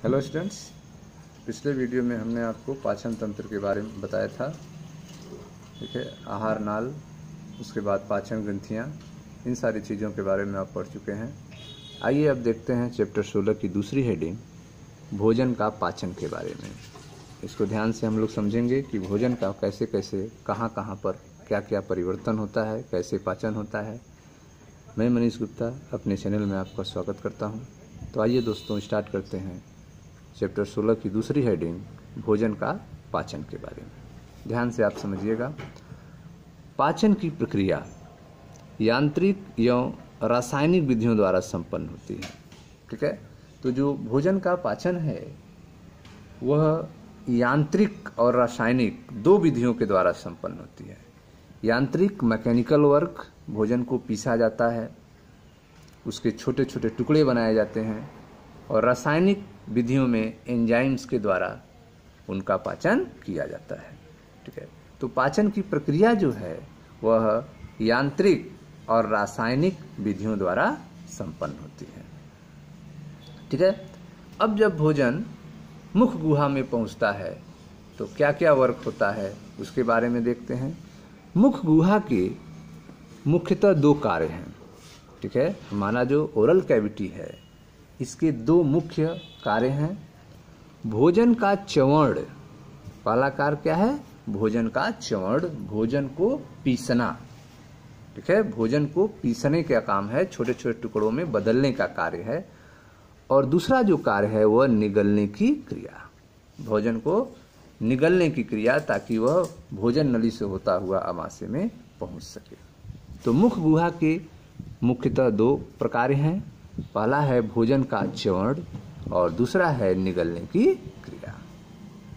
Hello students, पिछले video में हमने आपको पाचन तंत्र के बारे में बताया था। ठीक है, आहार नाल, उसके बाद पाचन ग्रंथियाँ, इन सारी चीज़ों के बारे में आप पढ़ चुके हैं। आइए अब देखते हैं चैप्टर 16 की दूसरी हेडिंग, भोजन का पाचन के बारे में। इसको ध्यान से हम लोग समझेंगे कि भोजन का कैसे कैसे कहाँ कहाँ पर क्या क्या परिवर्तन होता है, कैसे पाचन होता है। मैं मनीष गुप्ता अपने चैनल में आपका स्वागत करता हूँ। तो आइए दोस्तों, स्टार्ट करते हैं चैप्टर 16 की दूसरी हेडिंग, भोजन का पाचन के बारे में। ध्यान से आप समझिएगा। पाचन की प्रक्रिया यांत्रिक एवं रासायनिक विधियों द्वारा संपन्न होती है। ठीक है, तो जो भोजन का पाचन है वह यांत्रिक और रासायनिक दो विधियों के द्वारा संपन्न होती है। यांत्रिक मैकेनिकल वर्क, भोजन को पीसा जाता है, उसके छोटे छोटे टुकड़े बनाए जाते हैं, और रासायनिक विधियों में एंजाइम्स के द्वारा उनका पाचन किया जाता है। ठीक है, तो पाचन की प्रक्रिया जो है वह यांत्रिक और रासायनिक विधियों द्वारा संपन्न होती है। ठीक है, अब जब भोजन मुख गुहा में पहुंचता है तो क्या क्या वर्क होता है उसके बारे में देखते हैं। मुख गुहा के मुख्यतः दो कार्य हैं। ठीक है, हमारा जो ओरल कैविटी है इसके दो मुख्य कार्य हैं। भोजन का चवर्ण, पहला कार्य क्या है? भोजन का चवर्ण, भोजन को पीसना। ठीक है, भोजन को पीसने का काम है, छोटे छोटे टुकड़ों में बदलने का कार्य है। और दूसरा जो कार्य है वह निगलने की क्रिया, भोजन को निगलने की क्रिया, ताकि वह भोजन नली से होता हुआ आमाशय में पहुंच सके। तो मुख गुहा के मुख्यतः दो प्रकार हैं। पहला है भोजन का चवर्ण और दूसरा है निगलने की क्रिया।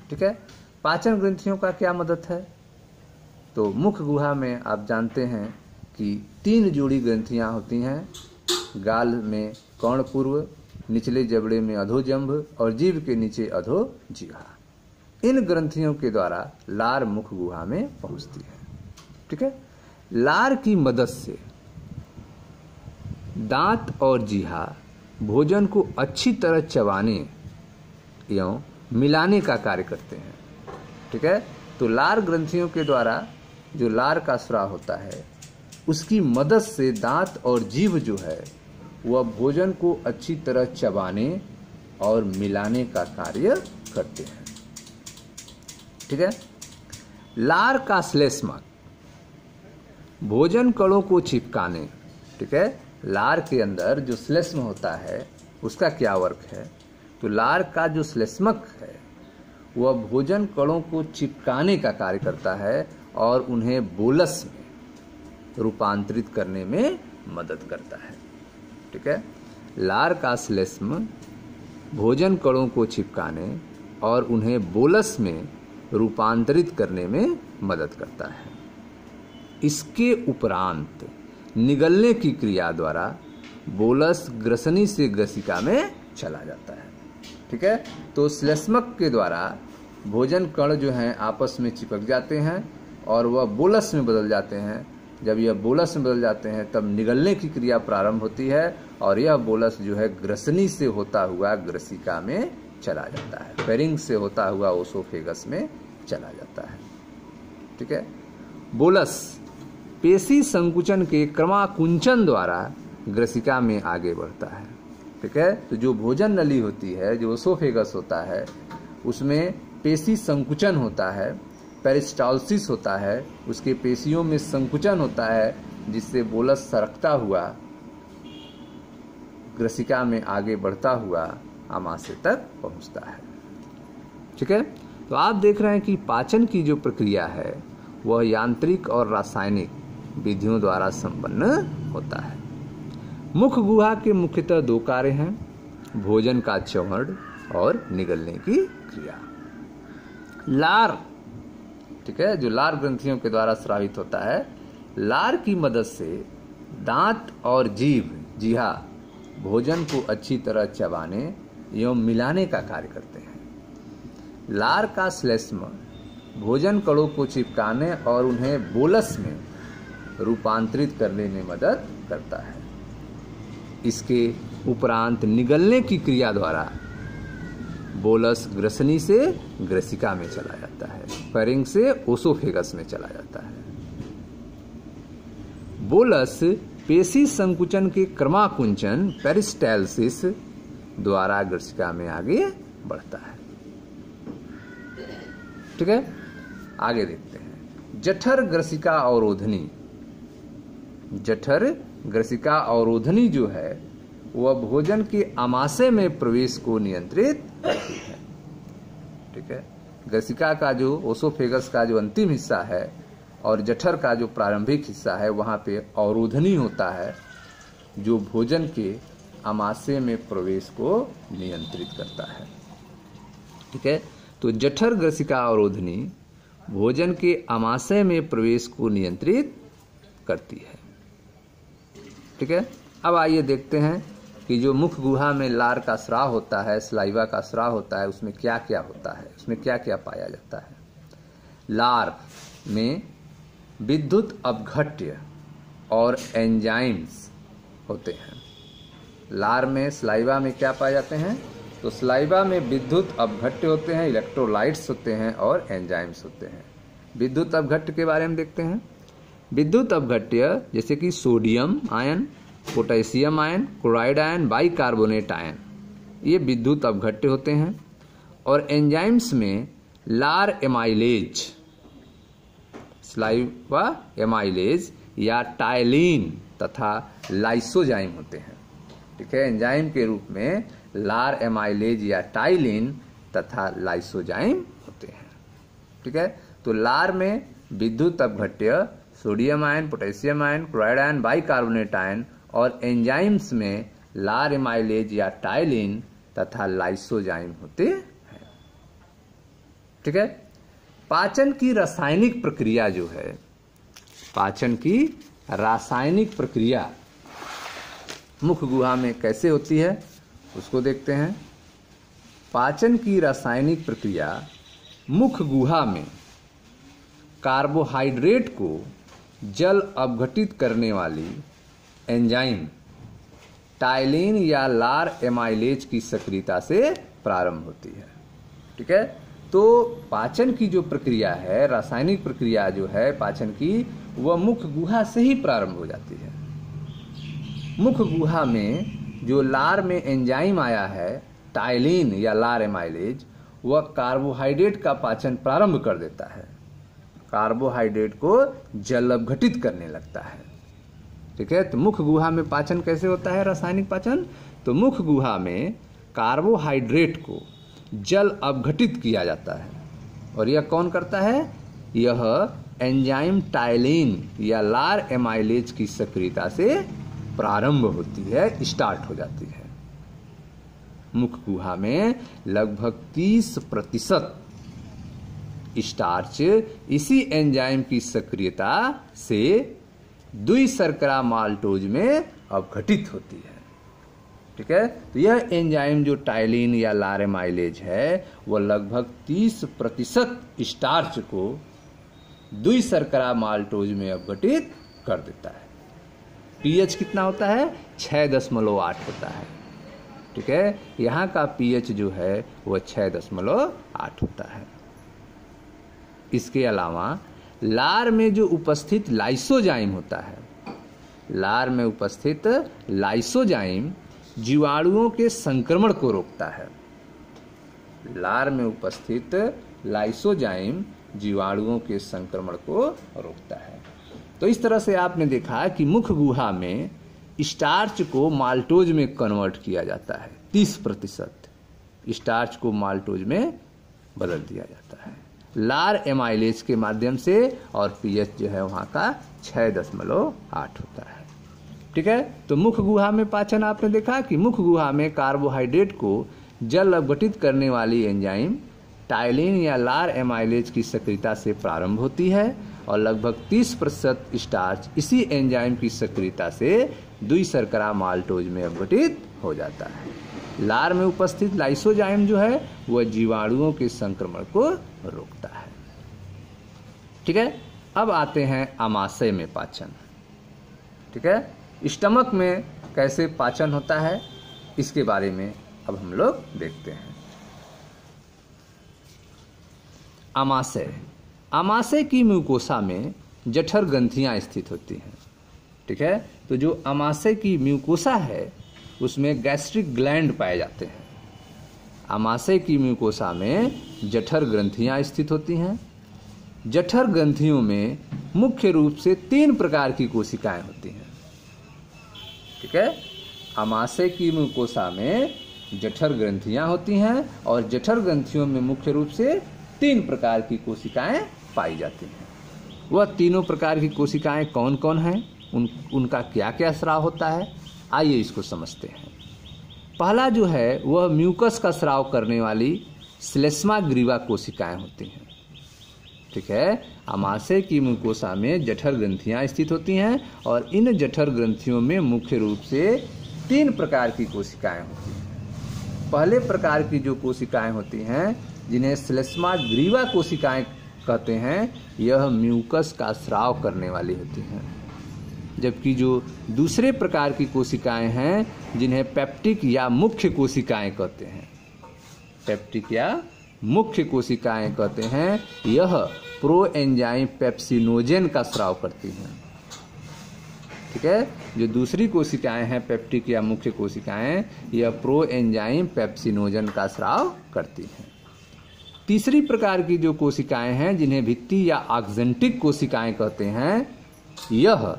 ठीक है, पाचन ग्रंथियों का क्या मदद है? तो मुख गुहा में आप जानते हैं कि 3 जोड़ी ग्रंथियां होती हैं। गाल में कर्णपूर्व, निचले जबड़े में अधोजंभ और जीभ के नीचे अधोजिह्वा। इन ग्रंथियों के द्वारा लार मुख गुहा में पहुंचती है। ठीक है, लार की मदद से दांत और जीहा भोजन को अच्छी तरह चबाने एवं मिलाने का कार्य करते हैं। ठीक है, तो लार ग्रंथियों के द्वारा जो लार का स्राव होता है उसकी मदद से दांत और जीभ जो है वह भोजन को अच्छी तरह चबाने और मिलाने का कार्य करते हैं। ठीक है, लार का श्लेष्मक भोजन कणों को चिपकाने। ठीक है, लार के अंदर जो श्लेष्म होता है उसका क्या वर्क है? तो लार का जो श्लेष्मक है वह भोजन कणों को चिपकाने का कार्य करता है और उन्हें बोलस में रूपांतरित करने में मदद करता है। ठीक है, लार का श्लेष्म भोजन कणों को चिपकाने और उन्हें बोलस में रूपांतरित करने में मदद करता है। इसके उपरांत निगलने की क्रिया द्वारा बोलस ग्रसनी से ग्रसिका में चला जाता है। ठीक है, तो श्लेष्मक के द्वारा भोजन कण जो हैं आपस में चिपक जाते हैं और वह बोलस में बदल जाते हैं। जब यह बोलस में बदल जाते हैं तब निगलने की क्रिया प्रारंभ होती है और यह बोलस जो है ग्रसनी से होता हुआ ग्रसिका में चला जाता है, फेरिंग से होता हुआ ओसोफेगस में चला जाता है। ठीक है, बोलस पेशी संकुचन के क्रमाकुंचन द्वारा ग्रसिका में आगे बढ़ता है। ठीक है, तो जो भोजन नली होती है, जो ओसोफेगस होता है, उसमें पेशी संकुचन होता है, पेरिस्टाल्सिस होता है, उसके पेशियों में संकुचन होता है जिससे बोलस सरकता हुआ ग्रसिका में आगे बढ़ता हुआ आमाशय तक पहुंचता है। ठीक है, तो आप देख रहे हैं कि पाचन की जो प्रक्रिया है वह यांत्रिक और रासायनिक विधियों द्वारा संपन्न होता है। मुख गुहा के मुख्यतः दो कार्य हैं, भोजन का चवर्ण और निगलने की क्रिया। लार, ठीक है, जो लार ग्रंथियों के द्वारा स्रावित होता है, लार की मदद से दांत और जीभ जीहा भोजन को अच्छी तरह चबाने एवं मिलाने का कार्य करते हैं। लार का श्लेष्म भोजन कणों को चिपकाने और उन्हें बोलस में रूपांतरित करने में मदद करता है। इसके उपरांत निगलने की क्रिया द्वारा बोलस ग्रसनी से ग्रसिका में चला जाता है, फेरिंग से ओसोफेगस में चला जाता है। बोलस पेशी संकुचन के क्रमाकुंचन पेरिस्टालसिस द्वारा ग्रसिका में आगे बढ़ता है। ठीक है, आगे देखते हैं। जठर ग्रसिका अवरोधनी। जठर ग्रसिका अवरोधनी जो है वह भोजन के आमाशय में प्रवेश को नियंत्रित करती है। ठीक है, ग्रसिका का जो ओसोफेगस का जो अंतिम हिस्सा है और जठर का जो प्रारंभिक हिस्सा है वहां पे अवरोधनी होता है जो भोजन के आमाशय में प्रवेश को नियंत्रित करता है। ठीक है, तो जठर ग्रसिका अवरोधनी भोजन के आमाशय में प्रवेश को नियंत्रित करती है। ठीक है, अब आइए देखते हैं कि जो मुख गुहा में लार का स्राव होता है, सलाइवा का स्राव होता है, उसमें क्या क्या होता है, उसमें क्या क्या पाया जाता है। लार में विद्युत अपघट्य और एंजाइम्स होते हैं। लार में सलाइवा में क्या पाए जाते हैं, तो सलाइवा में विद्युत अपघट्य होते हैं, इलेक्ट्रोलाइट्स होते हैं और एंजाइम्स होते हैं। विद्युत अपघट्य के बारे में देखते हैं। विद्युत अपघट्य जैसे कि sodium ion, potassium ion, chloride ion, bicarbonate ion, ये विद्युत अपघट्य होते हैं। और एंजाइम्स में लार एमाइलेज, सलाइवा एमाइलेज या टाइलिन तथा लाइसोजाइम होते हैं। ठीक है, एंजाइम के रूप में लार एमाइलेज या टाइलिन तथा लाइसोजाइम होते हैं। ठीक है, तो लार में विद्युत अपघट्य sodium ion, potassium ion, chloride ion, bicarbonate ion, और एंजाइम्स में लार एमाइलेज या टाइलिन तथा लाइसोजाइम होते हैं। ठीक है, पाचन की रासायनिक प्रक्रिया जो है, पाचन की रासायनिक प्रक्रिया मुख गुहा में कैसे होती है उसको देखते हैं। पाचन की रासायनिक प्रक्रिया मुख गुहा में कार्बोहाइड्रेट को जल अपघटित करने वाली एंजाइम टाइलिन या लार एमाइलेज की सक्रियता से प्रारंभ होती है। ठीक है, तो पाचन की जो प्रक्रिया है, रासायनिक प्रक्रिया जो है पाचन की, वह मुख गुहा से ही प्रारंभ हो जाती है। मुख गुहा में जो लार में एंजाइम आया है टाइलिन या लार एमाइलेज, वह कार्बोहाइड्रेट का पाचन प्रारंभ कर देता है, कार्बोहाइड्रेट को जल अपघटित करने लगता है। ठीक है, तो मुख गुहा में पाचन कैसे होता है, रासायनिक पाचन, तो मुख गुहा में कार्बोहाइड्रेट को जल अपघटित किया जाता है। और यह कौन करता है, यह एंजाइम टाइलिन या लार एमाइलेज की सक्रियता से प्रारंभ होती है, स्टार्ट हो जाती है। मुख गुहा में लगभग 30% स्टार्च इसी एंजाइम की सक्रियता से द्विशर्करा माल्टोज में अपघटित होती है। ठीक है, तो यह एंजाइम जो टाइलिन या लार एमाइलेज है वह लगभग 30% स्टार्च को द्विशर्करा माल्टोज में अपघटित कर देता है। पीएच कितना होता है, 6.8 होता है। ठीक है, यहाँ का पीएच जो है वह 6.8 होता है। इसके अलावा लार में जो उपस्थित लाइसोजाइम होता है, लार में उपस्थित लाइसोजाइम जीवाणुओं के संक्रमण को रोकता है। लार में उपस्थित लाइसोजाइम जीवाणुओं के संक्रमण को रोकता है। तो इस तरह से आपने देखा कि मुख गुहा में स्टार्च को माल्टोज में कन्वर्ट किया जाता है। 30% स्टार्च को माल्टोज में बदल दिया जाता है लार एमाइलेज के माध्यम से, और पीएच जो है वहाँ का 6.8 होता है। ठीक है, तो मुख गुहा में पाचन आपने देखा कि मुख गुहा में कार्बोहाइड्रेट को जल अपघटित करने वाली एंजाइम टाइलिन या लार एमाइलेज की सक्रियता से प्रारंभ होती है और लगभग 30% स्टार्च इसी एंजाइम की सक्रियता से द्विशर्करा माल्टोज में अपघटित हो जाता है। लार में उपस्थित लाइसोजाइम जो है वह जीवाणुओं के संक्रमण को रोकता है। ठीक है, अब आते हैं आमाशय में पाचन। ठीक है, स्टमक में कैसे पाचन होता है इसके बारे में अब हम लोग देखते हैं। आमाशय। आमाशय की म्यूकोसा में जठर ग्रंथियां स्थित होती हैं। ठीक है, तो जो आमाशय की म्यूकोसा है उसमें गैस्ट्रिक ग्लैंड पाए जाते हैं। आमाशय की म्यूकोसा में जठर ग्रंथियां स्थित होती हैं। जठर ग्रंथियों में मुख्य रूप से 3 प्रकार की कोशिकाएं होती हैं। ठीक है, आमाशय की म्यूकोसा में जठर ग्रंथियां होती हैं और जठर ग्रंथियों में मुख्य रूप से 3 प्रकार की कोशिकाएं पाई जाती हैं। वह तीनों प्रकार की कोशिकाएं कौन कौन हैं, उनका क्या क्या स्राव होता है, आइए इसको समझते हैं। पहला जो है वह म्यूकस का स्राव करने वाली श्लेष्मा ग्रीवा कोशिकाएं होती हैं। ठीक है, आमाशय की म्यूकोसा में जठर ग्रंथियां स्थित होती हैं और इन जठर ग्रंथियों में मुख्य रूप से 3 प्रकार की कोशिकाएं होती हैं। पहले प्रकार की जो कोशिकाएं होती हैं जिन्हें श्लेष्मा ग्रीवा कोशिकाएं कहते हैं, यह म्यूकस का स्राव करने वाली होती हैं। जबकि जो दूसरे प्रकार की कोशिकाएं हैं जिन्हें पेप्टिक या मुख्य कोशिकाएं कहते हैं, पेप्टिक या मुख्य कोशिकाएं कहते हैं, यह प्रोएंजाइम पेप्सिनोजेन का स्राव करती हैं। ठीक है, जो दूसरी कोशिकाएं हैं पेप्टिक या मुख्य कोशिकाएं, यह प्रोएंजाइम पेप्सिनोजेन का स्राव करती हैं। तीसरी प्रकार की जो कोशिकाएं हैं जिन्हें भित्ति या ऑक्जेंटिक कोशिकाएं कहते हैं, यह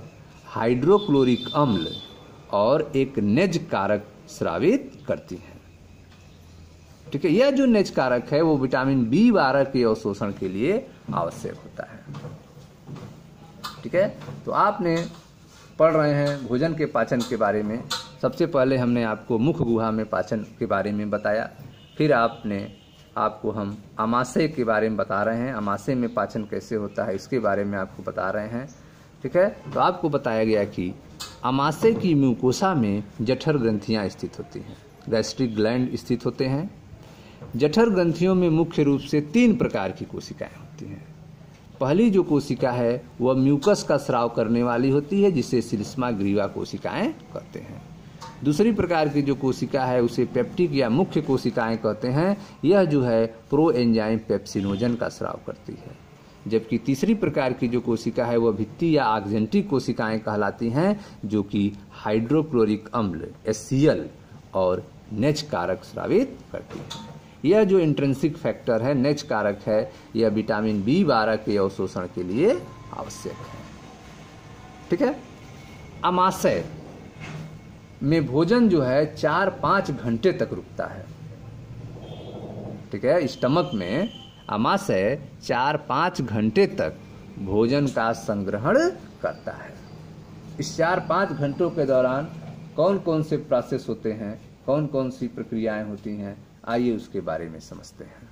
हाइड्रोक्लोरिक अम्ल और एक नेज कारक स्रावित करती हैं। ठीक है, यह जो नेज कारक है वो विटामिन B12 के अवशोषण के लिए आवश्यक होता है। ठीक है, तो आपने पढ़ रहे हैं भोजन के पाचन के बारे में। सबसे पहले हमने आपको मुख गुहा में पाचन के बारे में बताया, फिर आपको हम आमाशय के बारे में बता रहे हैं, आमाशय में पाचन कैसे होता है इसके बारे में आपको बता रहे हैं। ठीक है, तो आपको बताया गया कि आमाशय की म्यूकोसा में जठर ग्रंथियां स्थित होती हैं, गैस्ट्रिक ग्लैंड स्थित होते हैं। जठर ग्रंथियों में मुख्य रूप से 3 प्रकार की कोशिकाएं होती हैं। पहली जो कोशिका है वह म्यूकस का स्राव करने वाली होती है, जिसे श्लेष्मा ग्रीवा कोशिकाएं कहते हैं। दूसरी प्रकार की जो कोशिका है उसे पेप्टिक या मुख्य कोशिकाएं कहते हैं, यह जो है प्रोएंजाइम पेप्सिनोजेन का स्राव करती है। जबकि तीसरी प्रकार की जो कोशिका है वह भित्ति या ऑक्जेंटिक कोशिकाएं कहलाती हैं, जो कि हाइड्रोक्लोरिक अम्ल HCl और नेज कारक स्रावित करती है। यह जो इंट्रिंसिक फैक्टर है, नेज कारक है, यह विटामिन B12 के अवशोषण के लिए आवश्यक है। ठीक है, आमाशय में भोजन जो है 4-5 घंटे तक रुकता है। ठीक है, स्टमक में आमाशय 4-5 घंटे तक भोजन का संग्रहण करता है। इस 4-5 घंटों के दौरान कौन कौन से प्रोसेस होते हैं, कौन कौन सी प्रक्रियाएं होती हैं, आइए उसके बारे में समझते हैं।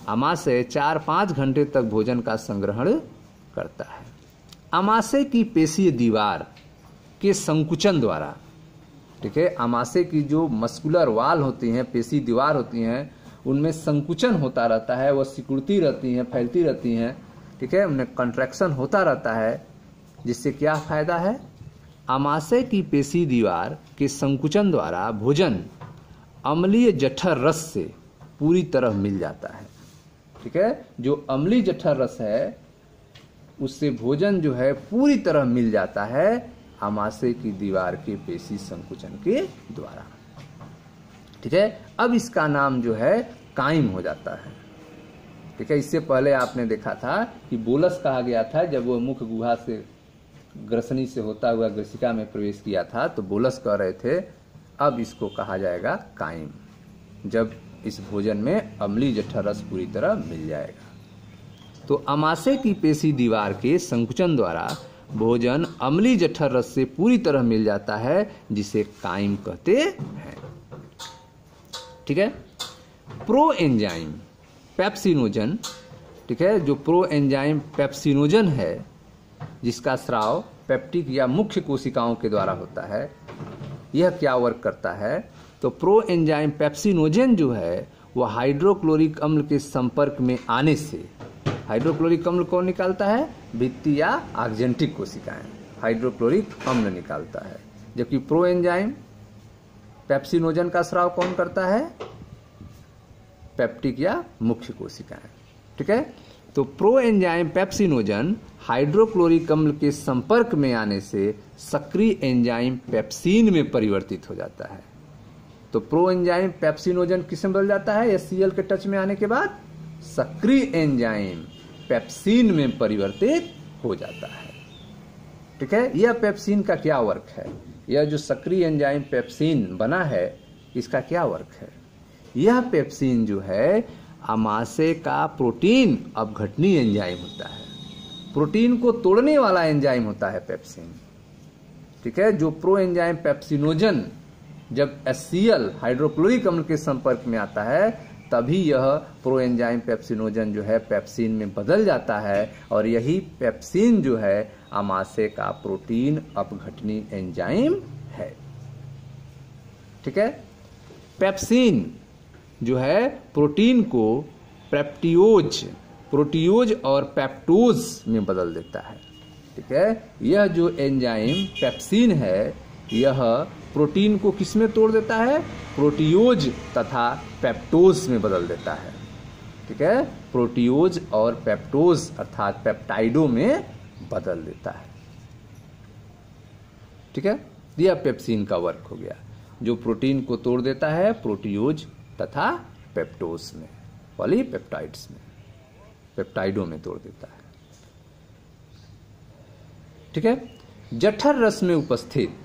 आमाशय 4-5 घंटे तक भोजन का संग्रहण करता है। आमाशय की पेशीय दीवार के संकुचन द्वारा, ठीक है, आमाशय की जो मस्कुलर वाल होती हैं, पेशी दीवार होती हैं, उनमें संकुचन होता रहता है, वह सिकुड़ती रहती हैं, फैलती रहती हैं। ठीक है, उनमें कंट्रैक्शन होता रहता है, जिससे क्या फायदा है, आमाशय की पेशी दीवार के संकुचन द्वारा भोजन अम्लीय जठर रस से पूरी तरह मिल जाता है। ठीक है, जो अम्लीय जठर रस है उससे भोजन जो है पूरी तरह मिल जाता है आमाशय की दीवार के पेशी संकुचन के द्वारा। ठीक है, अब इसका नाम जो है काइम हो जाता है। ठीक है, इससे पहले आपने देखा था कि बोलस कहा गया था, जब वो मुख गुहा से ग्रसनी से होता हुआ ग्रसिका में प्रवेश किया था तो बोलस कह रहे थे। अब इसको कहा जाएगा काइम, जब इस भोजन में अम्लीय जठर रस पूरी तरह मिल जाएगा। तो आमाशय की पेशी दीवार के संकुचन द्वारा भोजन अम्लीय जठर रस से पूरी तरह मिल जाता है, जिसे काइम कहते हैं। ठीक है, प्रो एंजाइम पेप्सिनोजन, ठीक है, जो प्रो एंजाइम पेप्सिनोजन है जिसका स्राव पेप्टिक या मुख्य कोशिकाओं के द्वारा होता है, यह क्या वर्क करता है, तो प्रो एंजाइम पेप्सिनोजेन जो है वह हाइड्रोक्लोरिक अम्ल के संपर्क में आने से, हाइड्रोक्लोरिक अम्ल कौन निकालता है, भित्ति या ऑक्जेंटिक कोशिकाएं हाइड्रोक्लोरिक अम्ल निकालता है। जबकि प्रो एंजाइम पेप्सिनोजन का स्राव कौन करता है, पेप्टिक या मुख्य कोशिकाएं। ठीक है। तो प्रो एंजाइम पेप्सिनोजन हाइड्रोक्लोरिक अम्ल के संपर्क में आने से सक्रिय एंजाइम पेप्सिन में परिवर्तित हो जाता है। तो प्रो एंजाइम पेप्सिनोजन किस में बदल जाता है? HCl के टच में आने के बाद सक्रिय एंजाइम पेप्सिन में परिवर्तित हो जाता है। ठीक है। यह पेप्सिन का क्या वर्क है? यह जो सक्रिय एंजाइम पेप्सिन बना है, इसका क्या वर्क है? यह पेप्सिन जो है आमाशय का प्रोटीन अपघटनीय एंजाइम होता है, प्रोटीन को तोड़ने वाला एंजाइम होता है पेप्सिन। ठीक है। जो प्रो एंजाइम पेप्सिनोजन जब HCl हाइड्रोक्लोरिक अम्ल के संपर्क में आता है, तभी यह प्रो एंजाइम पेप्सिनोजन जो है पेप्सिन में बदल जाता है, और यही पेप्सिन जो है आमाशय का प्रोटीन अपघटनीय एंजाइम है। ठीक है। पेप्सिन जो है प्रोटीन को प्रोटियोज और पेप्टोज में बदल देता है। ठीक है। यह जो एंजाइम पेप्सिन है, यह प्रोटीन को किस में तोड़ देता है? प्रोटियोज तथा पेप्टोज में बदल देता है। ठीक है। प्रोटियोज और पेप्टोज अर्थात पेप्टाइडों में बदल देता है। ठीक है। यह पेप्सिन का वर्क हो गया, जो प्रोटीन को तोड़ देता है प्रोटियोज तथा पेप्टोज में, पॉलीपेप्टाइड्स में, पेप्टाइडों में तोड़ देता है। ठीक है। जठर रस में उपस्थित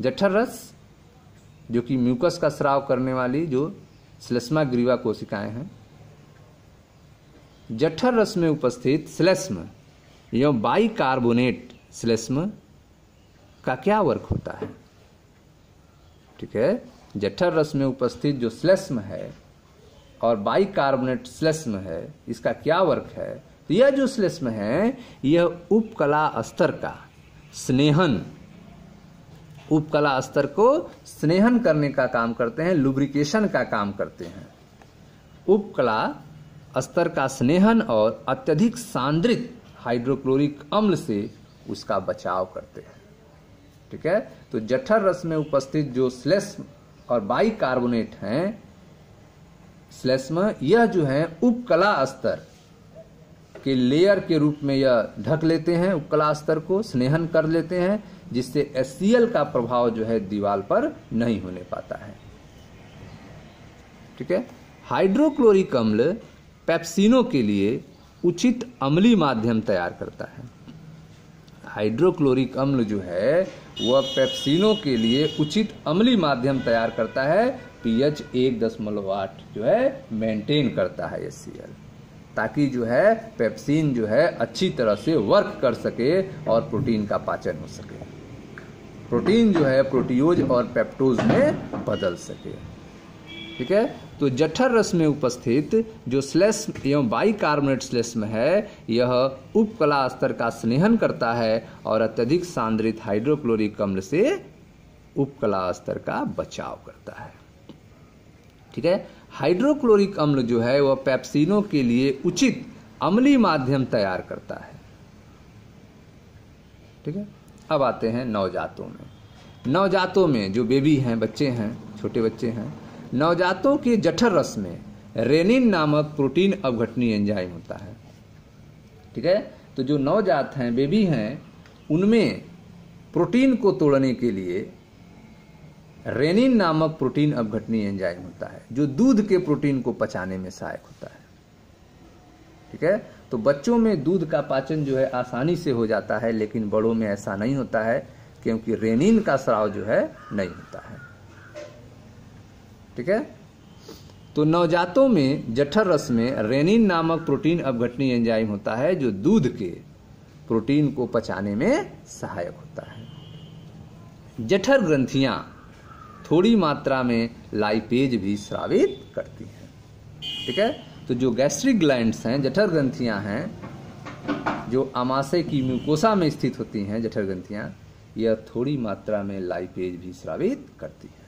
जठर रस, जो कि म्यूकस का स्राव करने वाली जो श्लेष्मा ग्रीवा कोशिकाएं हैं, जठर रस में उपस्थित श्लेष्म एवं बाइकार्बोनेट श्लेष्म का क्या वर्क होता है? ठीक है। जठर रस में उपस्थित जो श्लेष्म है और बाइकार्बोनेट श्लेष्म है, इसका क्या वर्क है? तो यह जो श्लेष्म है, यह उपकला स्तर का स्नेहन, उपकला स्तर को स्नेहन करने का काम करते हैं, लुब्रिकेशन का काम करते हैं। उपकला स्तर का स्नेहन और अत्यधिक सांद्रित हाइड्रोक्लोरिक अम्ल से उसका बचाव करते हैं। ठीक है। तो जठर रस में उपस्थित जो श्लेष्म और बाइकार्बोनेट हैं, श्लेष्म, यह जो है उपकला स्तर के लेयर के रूप में यह ढक लेते हैं, उपकला स्तर को स्नेहन कर लेते हैं, जिससे HCl का प्रभाव जो है दीवार पर नहीं होने पाता है। ठीक है। हाइड्रोक्लोरिक अम्ल पेप्सिनों के लिए उचित अम्लीय माध्यम तैयार करता है। हाइड्रोक्लोरिक अम्ल जो है वह पेप्सिनों के लिए उचित अम्लीय माध्यम तैयार करता है, pH 1.8 जो है मेंटेन करता है HCl, ताकि जो है पेप्सिन जो है अच्छी तरह से वर्क कर सके और प्रोटीन का पाचन हो सके, प्रोटीन जो है प्रोटियोज और पेप्टोज में बदल सके। ठीक है। तो जठर रस में उपस्थित जो श्लेष्म एवं बाइकार्बोनेट श्लेष्म है, यह उपकला स्तर का स्नेहन करता है और अत्यधिक सांद्रित हाइड्रोक्लोरिक अम्ल से उपकला स्तर का बचाव करता है। ठीक है। हाइड्रोक्लोरिक अम्ल जो है वह पेप्सिनों के लिए उचित अम्लीय माध्यम तैयार करता है। ठीक है। अब आते हैं नवजातों में। नवजातों में जो बेबी हैं, बच्चे हैं, छोटे बच्चे हैं, नवजातों के जठर रस में रेनिन नामक प्रोटीन अपघटनीय एंजाइम होता है। ठीक है। तो जो नवजात हैं, बेबी हैं, उनमें प्रोटीन को तोड़ने के लिए रेनिन नामक प्रोटीन अपघटनीय एंजाइम होता है, जो दूध के प्रोटीन को पचाने में सहायक होता है। ठीक है। तो बच्चों में दूध का पाचन जो है आसानी से हो जाता है, लेकिन बड़ों में ऐसा नहीं होता है, क्योंकि रेनिन का स्राव जो है नहीं होता है। ठीक है। तो नवजातों में जठर रस में रेनिन नामक प्रोटीन अपघटनीय एंजाइम होता है, जो दूध के प्रोटीन को पचाने में सहायक होता है। जठर ग्रंथियां थोड़ी मात्रा में लाइपेज भी स्रावित करती हैं। ठीक है। तो जो गैस्ट्रिक ग्लैंड्स हैं, जठर ग्रंथियां हैं, जो आमाशय की म्यूकोसा में स्थित होती हैं, जठर ग्रंथियां, यह थोड़ी मात्रा में लाइपेज भी स्रावित करती है।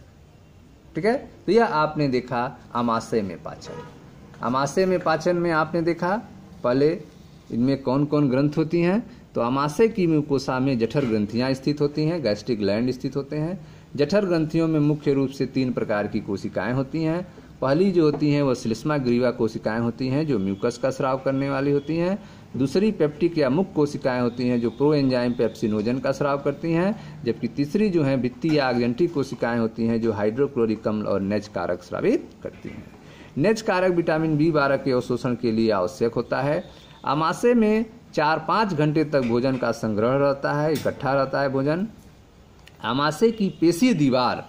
ठीक है। तो यह आपने देखा आमाशय में पाचन। आमाशय में पाचन में आपने देखा पहले इनमें कौन कौन ग्रंथ होती हैं। तो आमाशय की म्यूकोसा में जठर ग्रंथियां स्थित होती हैं, गैस्ट्रिक ग्लैंड स्थित होते हैं। जठर ग्रंथियों में मुख्य रूप से 3 प्रकार की कोशिकाएं होती हैं। पहली जो होती हैं वह श्लेष्मा ग्रीवा कोशिकाएं होती हैं जो म्यूकस का स्राव करने वाली होती हैं। दूसरी पेप्टिक या मुख कोशिकाएं होती हैं जो प्रो एंजाइम पेप्सिनोजन का स्राव करती हैं। जबकि तीसरी जो है भित्ति या आग्नेटिक कोशिकाएं होती हैं जो हाइड्रोक्लोरिक अम्ल और नेज कारक स्रावित करती हैं। नेज कारक विटामिन B12 के अवशोषण के लिए आवश्यक होता है। आमाशय में 4-5 घंटे तक भोजन का संग्रह रहता है, इकट्ठा रहता है भोजन। आमाशय की पेशीय दीवार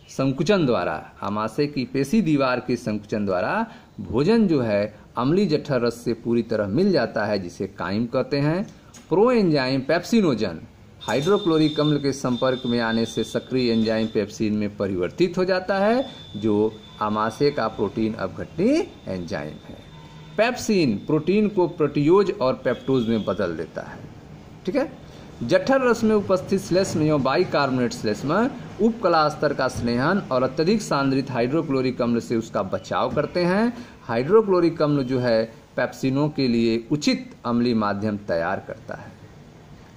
संकुचन द्वारा, आमाशय की पेशी दीवार के संकुचन द्वारा भोजन जो है अम्लीय जठर रस से पूरी तरह मिल जाता है, जिसे काइम कहते हैं। प्रो एंजाइम पेप्सिनोजन हाइड्रोक्लोरिक अम्ल के संपर्क में आने से सक्रिय एंजाइम पेप्सिन में परिवर्तित हो जाता है, जो आमाशय का प्रोटीन अपघटनी एंजाइम है। पेप्सिन प्रोटीन को प्रोटियोज और पेप्टोज में बदल देता है। ठीक है। जठर रस में उपस्थित श्लेष्म एवं बाइकार्बोनेट श्लेष्म उपकला स्तर का स्नेहन और अत्यधिक सांद्रित हाइड्रोक्लोरिक अम्ल से उसका बचाव करते हैं। हाइड्रोक्लोरिक अम्ल जो है पेप्सिनों के लिए उचित अम्लीय माध्यम तैयार करता है।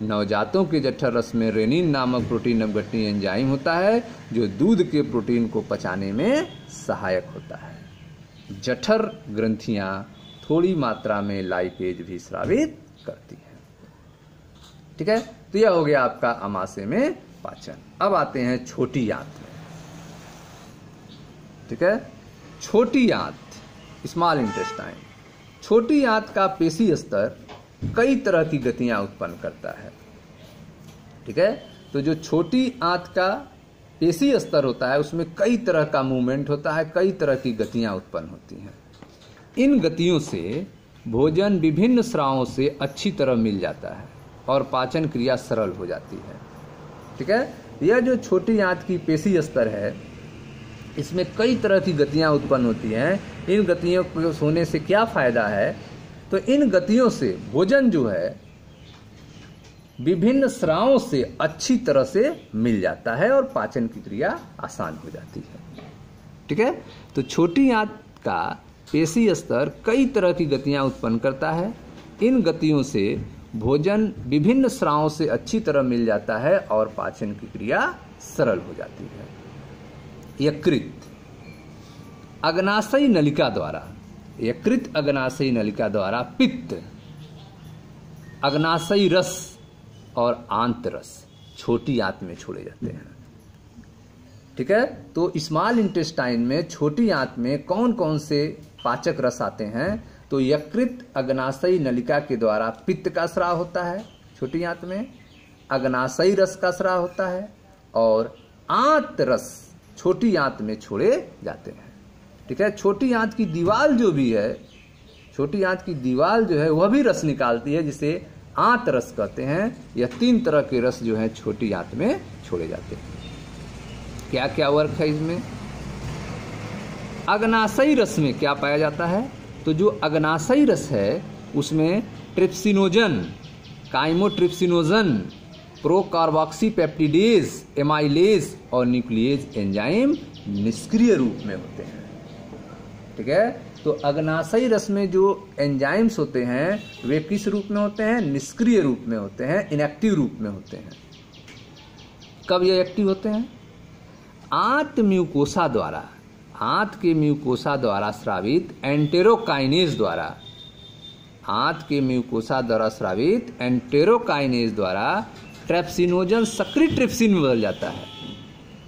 नवजातों के जठर रस में रेनिन नामक प्रोटीन अपघटनी एंजाइम होता है जो दूध के प्रोटीन को पचाने में सहायक होता है। जठर ग्रंथियां थोड़ी मात्रा में लाइपेज भी स्रावित करती हैं। ठीक है। तो यह हो गया आपका आमाशय में पाचन। अब आते हैं छोटी आंत में। ठीक है। छोटी आंत, स्मॉल इंटेस्टाइन। छोटी आंत का पेशी स्तर कई तरह की गतियां उत्पन्न करता है। ठीक है। तो जो छोटी आंत का पेशी स्तर होता है उसमें कई तरह का मूवमेंट होता है, कई तरह की गतियां उत्पन्न होती हैं। इन गतियों से भोजन विभिन्न स्रावों से अच्छी तरह मिल जाता है और पाचन क्रिया सरल हो जाती है। ठीक है। यह जो छोटी आंत की पेशी स्तर है इसमें कई तरह की गतियां उत्पन्न होती हैं। इन गतियों को होने से क्या फायदा है, तो इन गतियों से भोजन जो है विभिन्न स्रावों से अच्छी तरह से मिल जाता है और पाचन की क्रिया आसान हो जाती है। ठीक है। तो छोटी आंत का पेशी स्तर कई तरह की गतियां उत्पन्न करता है। इन गतियों से भोजन विभिन्न स्रावों से अच्छी तरह मिल जाता है और पाचन की क्रिया सरल हो जाती है। यकृत अग्नाशयी नलिका द्वारा, यकृत अग्नाशयी नलिका द्वारा पित्त, अग्नाशयी रस और आंत रस छोटी आंत में छोड़े जाते हैं। ठीक है। तो स्मॉल इंटेस्टाइन में छोटी आंत में कौन कौन से पाचक रस आते हैं, तो यकृत अग्नाशयी नलिका के द्वारा पित्त का स्राव होता है छोटी आंत में, अग्नाशयी रस का स्राव होता है और आंत रस छोटी आंत में छोड़े जाते हैं। ठीक है। छोटी आंत की दीवार जो भी है, छोटी आंत की दीवार जो है वह भी रस निकालती है जिसे आंत रस कहते हैं। यह 3 तरह के रस जो है छोटी आंत में छोड़े जाते हैं। क्या क्या वर्क है इसमें? अग्नाशयी रस में क्या पाया जाता है, तो जो अग्नाशयी रस है उसमें ट्रिप्सिनोजन, काइमोट्रिप्सिनोजन, प्रोकार्बोक्सीपेप्टिडेज, एमाइलेज और न्यूक्लिएज एंजाइम निष्क्रिय रूप में होते हैं। ठीक है। तो अग्नाशयी रस में जो एंजाइम्स होते हैं वे किस रूप में होते हैं? निष्क्रिय रूप में होते हैं, इनएक्टिव रूप में होते हैं। कब ये एक्टिव होते हैं? आंत म्यूकोसा द्वारा, आंत के म्यूकोसा द्वारा स्रावित एंटेरोकाइनेज द्वारा, आंत के म्यूकोसा द्वारा स्रावित एंटेरोकाइनेज द्वारा ट्रिप्सिनोजन सक्रिय ट्रिप्सिन में बदल जाता है।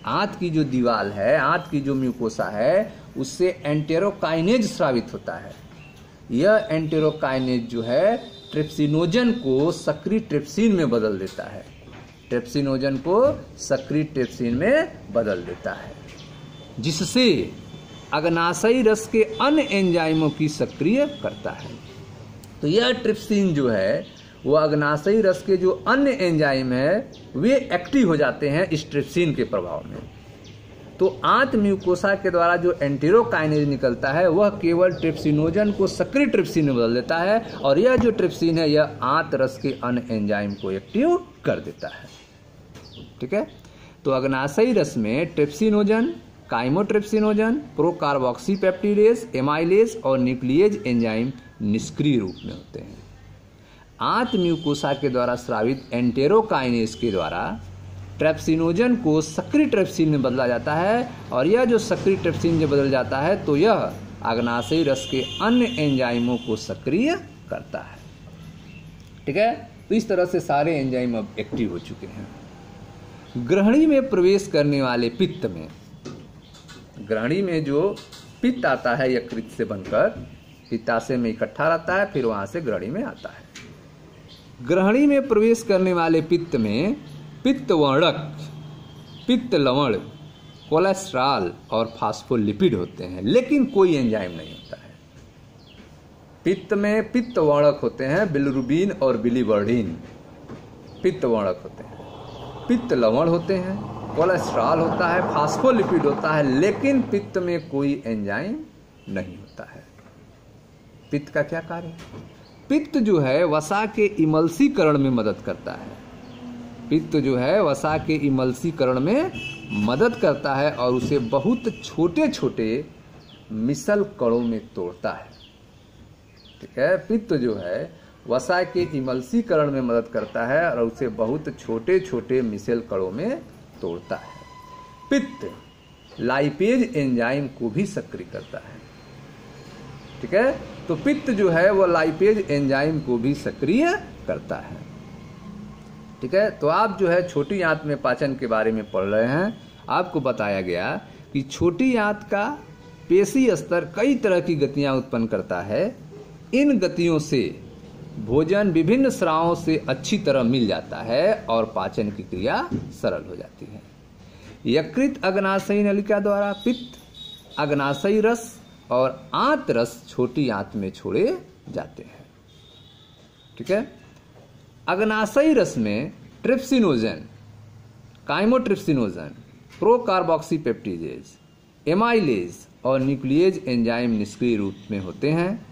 आंत की जो दीवार है, आंत की जो म्यूकोसा है उससे एंटेरोकाइनेज स्रावित होता है। यह एंटेरोकाइनेज जो है ट्रिप्सिनोजन को सक्रिय ट्रिप्सिन में बदल देता है, ट्रिप्सिनोजन को सक्रिय ट्रिप्सिन में बदल देता है, जिससे अग्नाशयी रस के अन्य एंजाइमों की सक्रिय करता है। तो यह ट्रिप्सिन जो है वो अग्नाशयी रस के जो अन्य एंजाइम है वे एक्टिव हो जाते हैं इस ट्रिप्सिन के प्रभाव में। तो आंत म्यूकोसा के द्वारा जो एंटेरोकाइनेज निकलता है वह केवल ट्रिप्सिनोजन को सक्रिय ट्रिप्सिन में बदल देता है और यह जो ट्रिप्सिन है यह आंत रस के अन्य एंजाइम को एक्टिव कर देता है। ठीक है। तो अग्नाशयी रस में ट्रिप्सिनोजन, काइमोट्रिप्सिनोजन, प्रोकार्बोक्सीपेप्टिडेज, एमाइलेज और न्यूक्लिएज एंजाइम निष्क्रिय रूप में होते हैं। आंत म्यूकोसा के द्वारा स्रावित एंटेरोकाइनेज के द्वारा ट्रेप्सिनोजन को सक्रिय ट्रेप्सिन में बदला जाता है, और यह जो सक्रिय ट्रेप्सिन में बदल जाता है तो यह अग्नाशयी रस के अन्य एंजाइमों को सक्रिय करता है। ठीक है, तो इस तरह से सारे एंजाइम अब एक्टिव हो चुके हैं। ग्रहणी में प्रवेश करने वाले पित्त में, ग्रहणी में जो पित्त आता है यकृत से बनकर पित्ताशय में इकट्ठा रहता है, फिर वहां से ग्रहणी में आता है। ग्रहणी में प्रवेश करने वाले पित्त में पित्तवर्णक, पित्त लवण, कोलेस्ट्रॉल और फास्फोलिपिड होते हैं, लेकिन कोई एंजाइम नहीं होता है। पित्त में पित्तवर्णक होते हैं, बिलिरुबिन और बिलिवर्डिन पित्तवर्णक होते हैं, पित्त लवण होते हैं, कोलेस्ट्रॉल होता है, फास्फोलिपिड होता है, लेकिन पित्त में कोई एंजाइम नहीं होता है। पित्त का क्या कार्य है? पित्त जो है वसा के इमल्सीकरण में मदद करता है। पित्त जो है वसा के इमल्सीकरण में मदद करता है और उसे बहुत छोटे छोटे मिसल कणों में तोड़ता है। ठीक है, पित्त जो है वसा के इमल्सीकरण में मदद करता है और उसे बहुत छोटे छोटे मिसल कणों में तोड़ता है। पित्त लाइपेज एंजाइम को भी सक्रिय करता है। ठीक है, तो पित्त जो है वो लाइपेज एंजाइम को भी सक्रिय करता है। ठीक है, तो आप जो है छोटी आंत में पाचन के बारे में पढ़ रहे हैं। आपको बताया गया कि छोटी आंत का पेशी स्तर कई तरह की गतियां उत्पन्न करता है। इन गतियों से भोजन विभिन्न स्रावों से अच्छी तरह मिल जाता है और पाचन की क्रिया सरल हो जाती है। यकृत अग्नाशयी नलिका द्वारा पित्त, अग्नाशयी रस और आंत रस छोटी आंत में छोड़े जाते हैं। ठीक है, अग्नाशयी रस में ट्रिप्सिनोजन, काइमोट्रिप्सिनोजन, प्रोकार्बोक्सीपेप्टिडेज, एमाइलेज और न्यूक्लिएज एंजाइम निष्क्रिय रूप में होते हैं।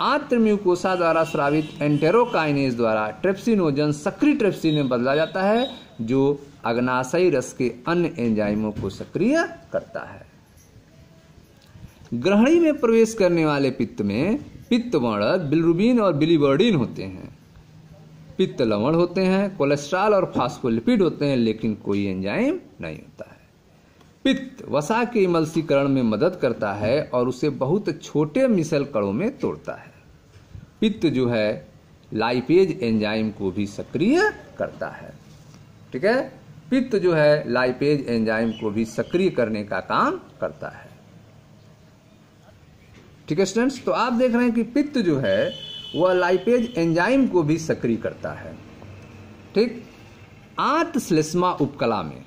आंत्र म्यूकोसा द्वारा स्रावित एंटेरोकाइनेज द्वारा ट्रिप्सिनोजन सक्रिय ट्रिप्सिन में बदला जाता है, जो अग्नाशयी रस के अन्य एंजाइमों को सक्रिय करता है। ग्रहणी में प्रवेश करने वाले पित्त में पित्तवर्णक, बिलिरुबिन और बिलिवर्डिन होते हैं, पित्त लवण होते हैं, कोलेस्ट्रॉल और फास्फोलिपिड होते हैं, लेकिन कोई एंजाइम नहीं होता है। पित्त वसा के इमल्सीकरण में मदद करता है और उसे बहुत छोटे मिसल कणों में तोड़ता है। पित्त जो है लाइपेज एंजाइम को भी सक्रिय करता है। ठीक है, पित्त जो है लाइपेज एंजाइम को भी सक्रिय करने का काम करता है। ठीक है स्टूडेंट्स, तो आप देख रहे हैं कि पित्त जो है वह लाइपेज एंजाइम को भी सक्रिय करता है। ठीक, आंत श्लेष्मा उपकला में,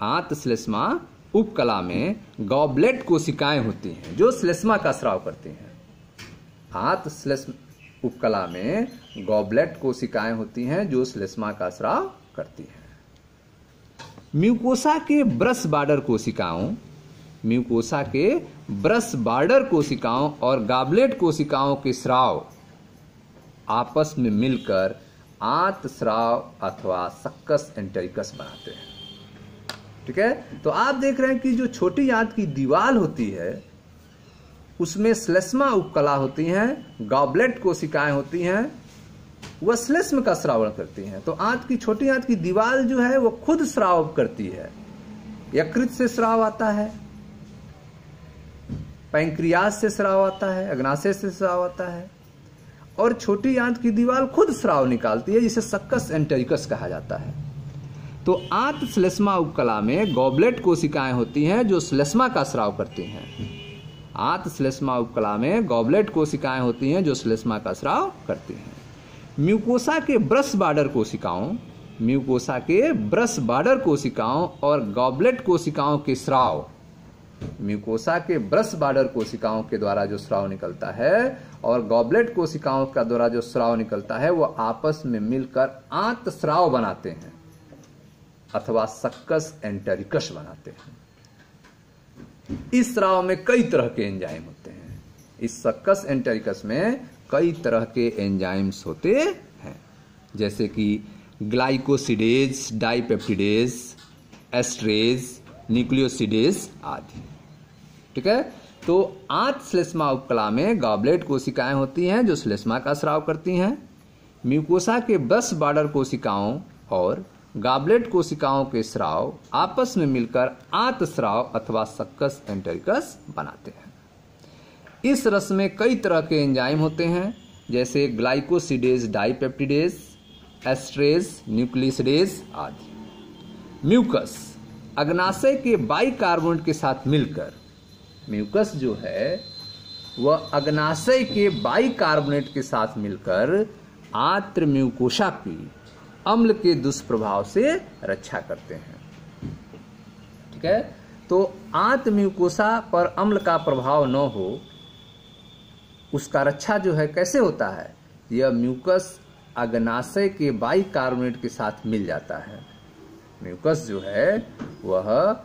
आंत श्लेष्मा उपकला में गॉबलेट कोशिकाएं होती हैं जो श्लेष्मा का स्राव करती हैं। आंत श्लेष्मा उपकला में गॉबलेट कोशिकाएं होती हैं जो श्लेष्मा का स्राव करती हैं। म्यूकोसा के ब्रश बॉर्डर कोशिकाओं, म्यूकोसा के ब्रश बॉर्डर कोशिकाओं और गॉबलेट कोशिकाओं के स्राव आपस में मिलकर आंत स्राव अथवा सक्कस एंटेरिकस बनाते हैं। ठीक है, तो आप देख रहे हैं कि जो छोटी आंत की दीवार होती है उसमें श्लेष्मा उपकला होती हैं, गॉबलेट कोशिकाएं होती हैं, वह श्लेष्म का स्रावण करती हैं। तो आंत की, छोटी आंत की दीवार जो है वो खुद स्राव करती है। यकृत से स्राव आता है, पैंक्रियास से स्राव आता है, अग्नाशय से स्राव आता है, और छोटी आंत की दीवार खुद स्राव निकालती है, जिसे सक्कस एंटेरिकस कहा जाता है। तो आंत श्लेष्मा उपकला में गॉबलेट कोशिकाएं होती हैं जो श्लेष्मा का स्राव करती हैं। आंत श्लेष्मा उपकला में गॉबलेट कोशिकाएं होती हैं जो श्लेष्मा का स्राव करती हैं। म्यूकोसा के ब्रश बॉर्डर कोशिकाओं, म्यूकोसा के ब्रश बॉर्डर कोशिकाओं और गॉबलेट कोशिकाओं के स्राव, म्यूकोसा के ब्रश बॉर्डर कोशिकाओं के द्वारा जो स्राव निकलता है और गॉबलेट कोशिकाओं का द्वारा जो स्राव निकलता है वो आपस में मिलकर आंत स्राव बनाते हैं अथवा सक्कस एंटेरिकस बनाते हैं। इस स्राव में कई तरह के एंजाइम होते हैं। इस सक्कस एंटेरिकस में कई तरह के एंजाइम्स होते हैं, जैसे कि ग्लाइकोसिडेज, डाइपेप्टिडेज, एस्ट्रेज, न्यूक्लियोसिडेज आदि। ठीक है, तो आंत श्लेष्मा उपकला में गॉबलेट कोशिकाएं होती हैं जो श्लेष्मा का स्राव करती हैं। म्यूकोसा के ब्रश बॉर्डर कोशिकाओं और गॉबलेट कोशिकाओं के स्राव आपस में मिलकर आंतस्राव अथवा सक्कस एंटेरिकस बनाते हैं। इस रस में कई तरह के एंजाइम होते हैं, जैसे ग्लाइकोसिडेज डाइपेप्टिडेज, एस्ट्रेज, न्यूक्लियोसिडेज आदि। म्यूकस अग्नाशय के बाइकार्बोनेट के साथ मिलकर, म्यूकस जो है वह अग्नाशय के बाइकार्बोनेट के साथ मिलकर आंत्र म्यूकोसा की अम्ल के दुष्प्रभाव से रक्षा करते हैं। ठीक है, तो आंत्र म्यूकोसा पर अम्ल का प्रभाव न हो, उसका रक्षा जो है कैसे होता है, यह म्यूकस अग्नाशय के बाइकार्बोनेट के साथ मिल जाता है। म्यूकस जो है वह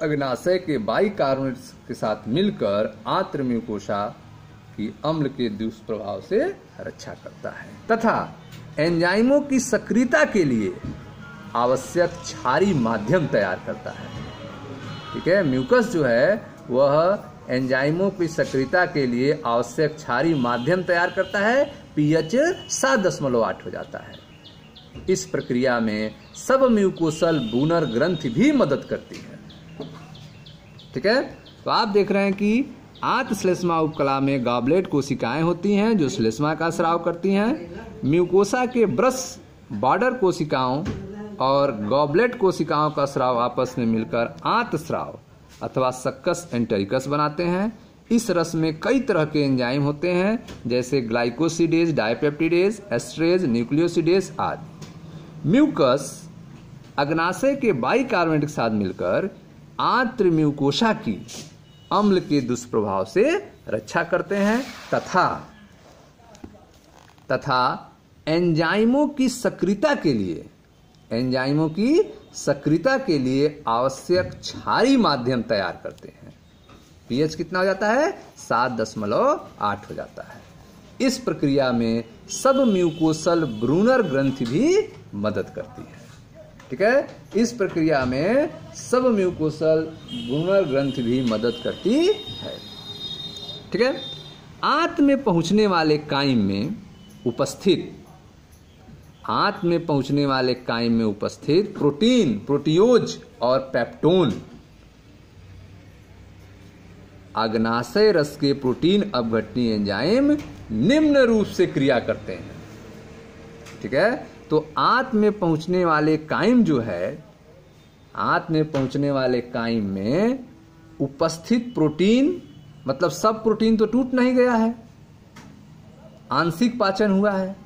अग्नाशय के बाइकार्बोनेट के साथ मिलकर आंत्र म्यूकोसा की अम्ल के दुष्प्रभाव से रक्षा करता है तथा एंजाइमों की सक्रियता के लिए आवश्यक क्षारीय माध्यम तैयार करता है। ठीक है, म्यूकस जो है वह एंजाइमों की सक्रियता के लिए आवश्यक क्षारीय माध्यम तैयार करता है। पीएच 7.8 हो जाता है। इस प्रक्रिया में सब म्यूकोसल ब्रूनर ग्रंथि भी मदद करती है। ठीक है, तो आप देख रहे हैं कि आंत श्लेष्मा उपकला में गॉबलेट कोशिकाएं होती हैं जो श्लेष्मा का स्राव करती हैं। म्यूकोसा के ब्रश बॉर्डर कोशिकाओं और गॉबलेट कोशिकाओं का स्राव आपस में मिलकर आंतस्राव अथवा सक्कस एंटेरिकस बनाते हैं। इस रस में कई तरह के एंजाइम होते हैं, जैसे ग्लाइकोसिडेज डाइपेप्टिडेज, एस्ट्रेज, न्यूक्लियोसिडेज आदि। म्यूकस अग्नाशय के बाइकार्बोनेट के साथ मिलकर आंत्र म्यूकोसा की अम्ल के दुष्प्रभाव से रक्षा करते हैं तथा एंजाइमों की सक्रियता के लिए आवश्यक क्षारीय माध्यम तैयार करते हैं। पीएच कितना हो जाता है, 7.8 हो जाता है। इस प्रक्रिया में सब म्यूकोसल ब्रूनर ग्रंथि भी मदद करती है। ठीक है, इस प्रक्रिया में सब म्यूकोसल ब्रूनर ग्रंथि भी मदद करती है। ठीक है, आंत में पहुंचने वाले काइम में उपस्थित प्रोटीन, प्रोटियोज और पेप्टोन अग्नाशय रस के प्रोटीन अपघटनी एंजाइम निम्न रूप से क्रिया करते हैं। ठीक है, तो आंत में पहुंचने वाले काइम में उपस्थित प्रोटीन, मतलब सब प्रोटीन तो टूट नहीं गया है, आंशिक पाचन हुआ है।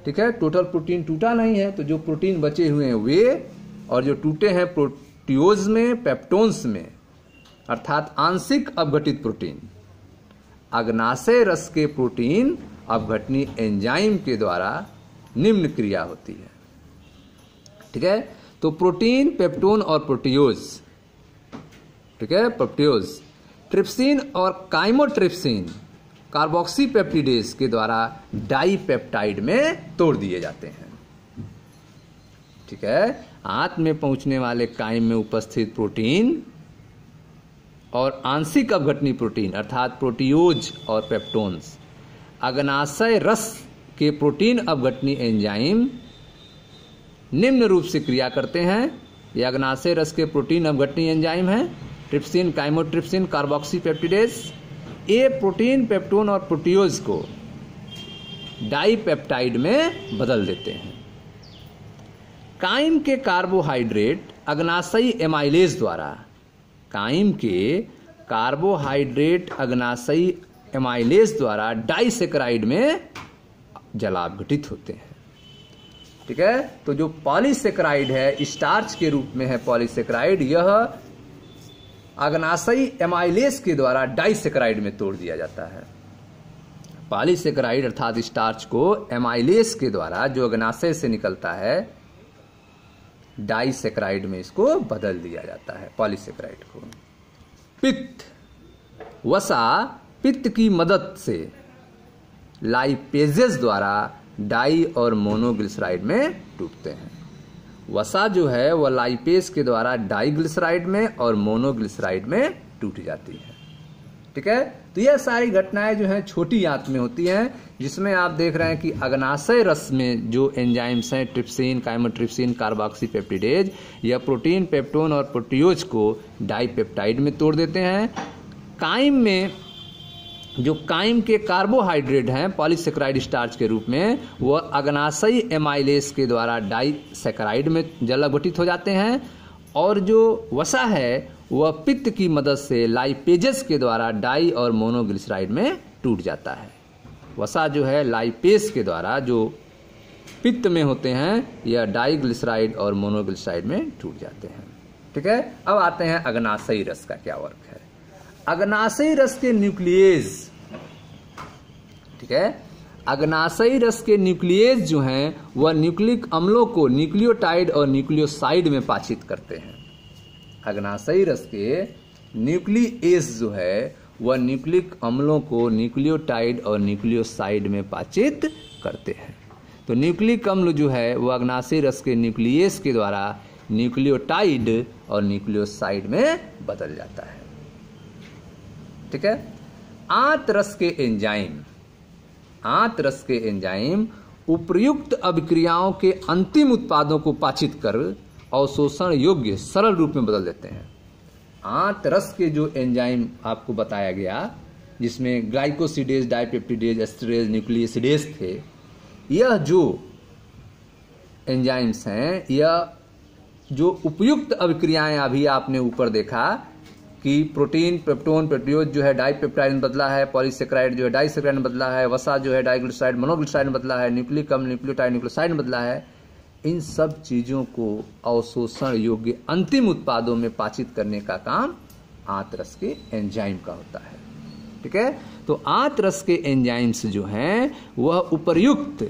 ठीक है, टोटल प्रोटीन टूटा नहीं है, तो जो प्रोटीन बचे हुए हैं वे, और जो टूटे हैं प्रोटियोज में, पेप्टोन्स में, अर्थात आंशिक अपघटित प्रोटीन, अग्नाशय रस के प्रोटीन अपघटनी एंजाइम के द्वारा निम्न क्रिया होती है। ठीक है, तो प्रोटीन, पेप्टोन और प्रोटियोज, ठीक है, प्रोटियोज ट्रिप्सिन और काइमोट्रिप्सिन कार्बोक्सीपेप्टिडेज के द्वारा डाइपेप्टाइड में तोड़ दिए जाते हैं। ठीक है, आंत में पहुंचने वाले काइम में उपस्थित प्रोटीन और आंशिक अपघटनी प्रोटीन अर्थात प्रोटियोज और पेप्टोन्स अग्नाशय रस के प्रोटीन अपघटनी एंजाइम निम्न रूप से क्रिया करते हैं। ये अग्नाशय रस के प्रोटीन अपघटनी एंजाइम है, ट्रिप्सिन, काइमोट्रिप्सिन, कार्बोक्सीपेप्टिडेज। ये प्रोटीन, पेप्टोन और प्रोटियोज को डाइपेप्टाइड में बदल देते हैं। काइम के कार्बोहाइड्रेट अग्नाशयी एमाइलेज द्वारा, काइम के कार्बोहाइड्रेट अग्नाशयी एमाइलेज द्वारा डाइसेक्राइड में जलापघटित होते हैं। ठीक है, तो जो पॉलीसेक्राइड है, स्टार्च के रूप में है पॉलीसेक्राइड, यह अग्नाशयी एमाइलेज के द्वारा डाइसेक्राइड में तोड़ दिया जाता है। पॉलीसेक्राइड अर्थात स्टार्च को एमाइलेज के द्वारा जो अग्नाशय से निकलता है डाइसेक्राइड में इसको बदल दिया जाता है, पॉलीसेक्राइड को। पित्त, वसा पित्त की मदद से लाइपेजेस द्वारा डाई और मोनोग्लिसराइड में टूटते हैं। वसा जो है वह लाइपेज के द्वारा डाइग्लिसराइड में और मोनोग्लिसराइड में टूट जाती है। ठीक है। तो यह सारी घटनाएं जो हैं छोटी आंत में होती हैं, जिसमें आप देख रहे हैं कि अग्नाशय रस में जो एंजाइम्स हैं ट्रिप्सिन, काइमोट्रिप्सिन, कार्बोक्सीपेप्टिडेज, यह प्रोटीन, पेप्टोन और प्रोटियोज को डाइपेप्टाइड में तोड़ देते हैं। काइम में जो काइम के कार्बोहाइड्रेट हैं पॉलीसेकेराइड स्टार्च के रूप में, वह अग्नाशयी एमाइलेज के द्वारा डाइसेकेराइड में जलावटित हो जाते हैं। और जो वसा है वह पित्त की मदद से लाइपेजेस के द्वारा डाई और मोनोग्लिसराइड में टूट जाता है। वसा जो है लाइपेज के द्वारा जो पित्त में होते हैं, यह डाइग्लिसराइड और मोनोग्लिसराइड में टूट जाते हैं। ठीक है। अब आते हैं अग्नाशयी रस का क्या वर्क है। अग्नाशयी रस के न्यूक्लियेज, ठीक है, अग्नाशयी रस के न्यूक्लियेज जो हैं वह न्यूक्लिक अम्लों को न्यूक्लियोटाइड और न्यूक्लियोसाइड में पाचित करते हैं। अग्नाशयी रस के न्यूक्लियेज जो है वह न्यूक्लिक अम्लों को न्यूक्लियोटाइड और न्यूक्लियोसाइड में पाचित करते हैं। तो न्यूक्लिक अम्ल जो है वह अग्नाशयी रस के न्यूक्लियेज के द्वारा न्यूक्लियोटाइड और न्यूक्लियोसाइड में बदल जाता है। ठीक है। आंत रस के एंजाइम, आंत रस के एंजाइम उपर्युक्त अभिक्रियाओं के अंतिम उत्पादों को पाचित कर अवशोषण योग्य सरल रूप में बदल देते हैं। आंत रस के जो एंजाइम आपको बताया गया, जिसमें ग्लाइकोसिडेज, डाइपेप्टिडेज, एस्टरेज, न्यूक्लियोसिडेज थे, यह जो एंजाइम्स हैं, यह जो उपयुक्त अभिक्रियाएं अभी आपने ऊपर देखा कि प्रोटीन, पेप्टोन, प्रोटियोज जो है डाइपेप्टाइड में बदला है, पॉलीसेकेराइड जो है डाइसेकेराइड में बदला है, वसा जो है डाइग्लिसराइड, मोनोग्लिसराइड में बदला है, न्यूक्लिक अम्ल न्यूक्लियोटाइड न्यूक्लियोसाइड में बदला है। इन सब चीजों को अवशोषण योग्य अंतिम उत्पादों में पाचित करने का काम आंत रस के एंजाइम का होता है। ठीक है। तो आंत रस के एंजाइम्स जो हैं वह उपर्युक्त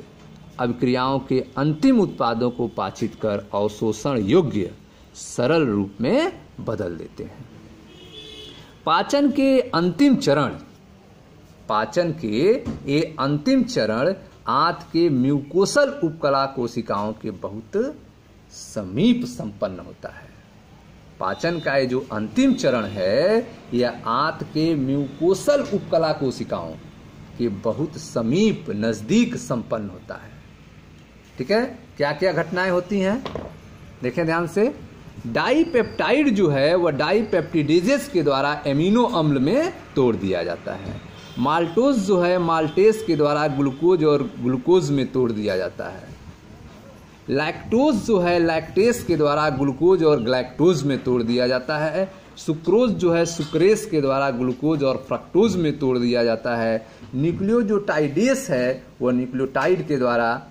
अभिक्रियाओं के अंतिम उत्पादों को पाचित कर अवशोषण योग्य सरल रूप में बदल देते हैं। पाचन के अंतिम चरण, पाचन के ये अंतिम चरण आंत के म्यूकोसल उपकला कोशिकाओं के बहुत समीप संपन्न होता है। पाचन का ये जो अंतिम चरण है, यह आंत के म्यूकोसल उपकला कोशिकाओं के बहुत समीप, नजदीक संपन्न होता है। ठीक है। क्या क्या घटनाएं होती हैं देखें ध्यान से। डाइपेप्टाइड जो है वह डाइपेप्टिडेजेस के द्वारा एमिनो अम्ल में तोड़ दिया जाता है। माल्टोज जो है माल्टेज के द्वारा ग्लूकोज और ग्लूकोज में तोड़ दिया जाता है। लैक्टोज जो है लैक्टेज के द्वारा ग्लूकोज और ग्लैक्टोज में तोड़ दिया जाता है। सुक्रोज जो है सुक्रेज के द्वारा ग्लूकोज और फ्रक्टोज में तोड़ दिया जाता है। न्यूक्लियोटाइडेस है वह न्यूक्लियोटाइड के द्वारा,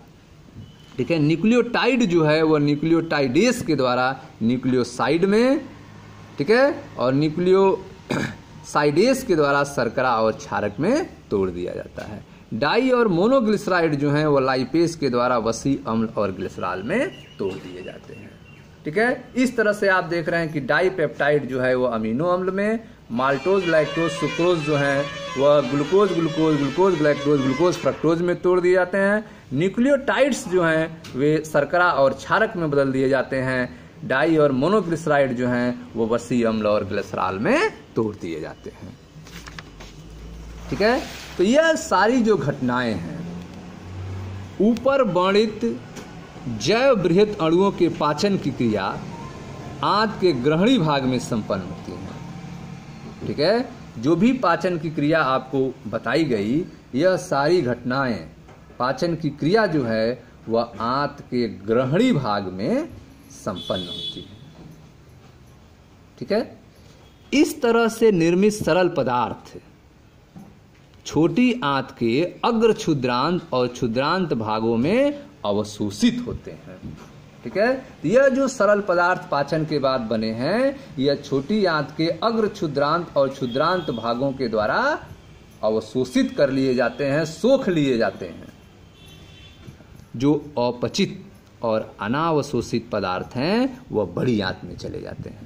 ठीक है, न्यूक्लियोटाइड जो है वह न्यूक्लियोटाइडेस के द्वारा न्यूक्लियोसाइड में, ठीक है, और न्यूक्लियोसाइडेस के द्वारा शर्करा और क्षारक में तोड़ दिया जाता है। डाई और मोनोग्लिसराइड जो हैं वो लाइपेज के द्वारा वसी अम्ल और ग्लिसरॉल में तोड़ दिए जाते हैं। ठीक है। इस तरह से आप देख रहे हैं कि डाइपेप्टाइड जो है वो अमीनो अम्ल में, माल्टोज, लैक्टोज, सुक्रोज जो है वह glucose, glucose, glucose, galactose, glucose, fructose में तोड़ दिए जाते हैं। न्यूक्लियोटाइड्स जो हैं वे शर्करा और क्षारक में बदल दिए जाते हैं। डाई और मोनोग्लिसराइड जो हैं वो वसी अम्ल और ग्लिसरॉल में तोड़ दिए जाते हैं। ठीक है। तो यह सारी जो घटनाएं हैं ऊपर वर्णित जैव बृहत अणुओं के पाचन की क्रिया आंत के ग्रहणी भाग में संपन्न होती है। ठीक है। जो भी पाचन की क्रिया आपको बताई गई, यह सारी घटनाएं, पाचन की क्रिया जो है वह आंत के ग्रहणी भाग में संपन्न होती है। ठीक है। इस तरह से निर्मित सरल पदार्थ छोटी आंत के अग्र क्षुद्रांत और क्षुद्रांत भागों में अवशोषित होते हैं। ठीक है। यह जो सरल पदार्थ पाचन के बाद बने हैं, यह छोटी आंत के अग्र क्षुद्रांत और क्षुद्रांत भागों के द्वारा अवशोषित कर लिए जाते हैं, सोख लिए जाते हैं। जो अपचित और अनावशोषित पदार्थ हैं वह बड़ी आंत में चले जाते हैं।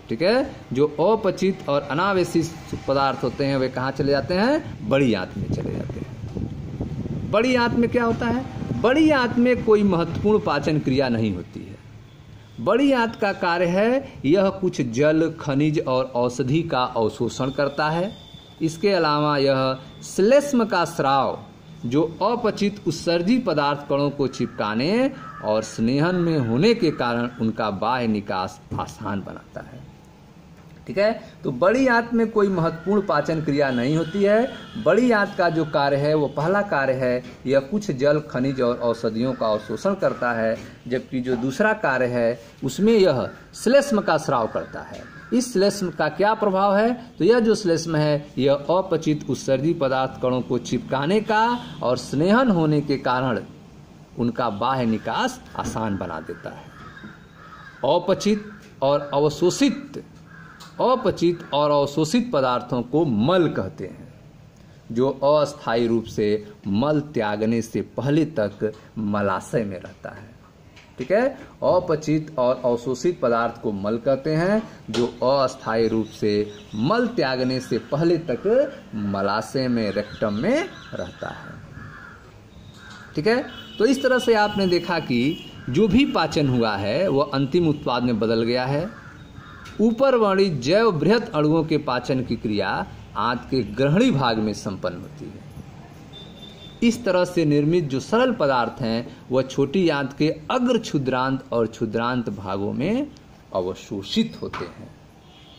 ठीक है। जो अपचित और अनावशोषित पदार्थ होते हैं वे कहाँ चले जाते हैं? बड़ी आंत में चले जाते हैं। बड़ी आंत में क्या होता है? बड़ी आंत में कोई महत्वपूर्ण पाचन क्रिया नहीं होती है। बड़ी आंत का कार्य है यह कुछ जल, खनिज और औषधि का अवशोषण करता है। इसके अलावा यह श्लेष्म का स्राव जो अपचित उत्सर्जी पदार्थ कणों को चिपकाने और स्नेहन में होने के कारण उनका बाह्य निकास आसान बनाता है। ठीक है, तो बड़ी आंत में कोई महत्वपूर्ण पाचन क्रिया नहीं होती है। बड़ी आंत का जो कार्य है वो पहला कार्य है यह कुछ जल, खनिज और औषधियों का अवशोषण करता है, जबकि जो दूसरा कार्य है उसमें यह श्लेष्म का स्राव करता है। इस श्लेष्म का क्या प्रभाव है? तो यह जो श्लेष्म है यह अपचित उत्सर्जी पदार्थ कणों को चिपकाने का और स्नेहन होने के कारण उनका बाह्य निकास आसान बना देता है। अपचित और अवशोषित पदार्थों को मल कहते हैं, जो अस्थायी रूप से मल त्यागने से पहले तक मलाशय में रहता है। ठीक है, अपचित और अवशोषित पदार्थ को मल कहते हैं, जो अस्थायी रूप से मल त्यागने से पहले तक मलाशय में, रेक्टम में रहता है। ठीक है, तो इस तरह से आपने देखा कि जो भी पाचन हुआ है वह अंतिम उत्पाद में बदल गया है। ऊपर वर्णित जैव बृहत अणुओं के पाचन की क्रिया आंत के ग्रहणी भाग में संपन्न होती है। इस तरह से निर्मित जो सरल पदार्थ हैं वह छोटी आंत के अग्र क्षुद्रांत और क्षुद्रांत भागों में अवशोषित होते हैं,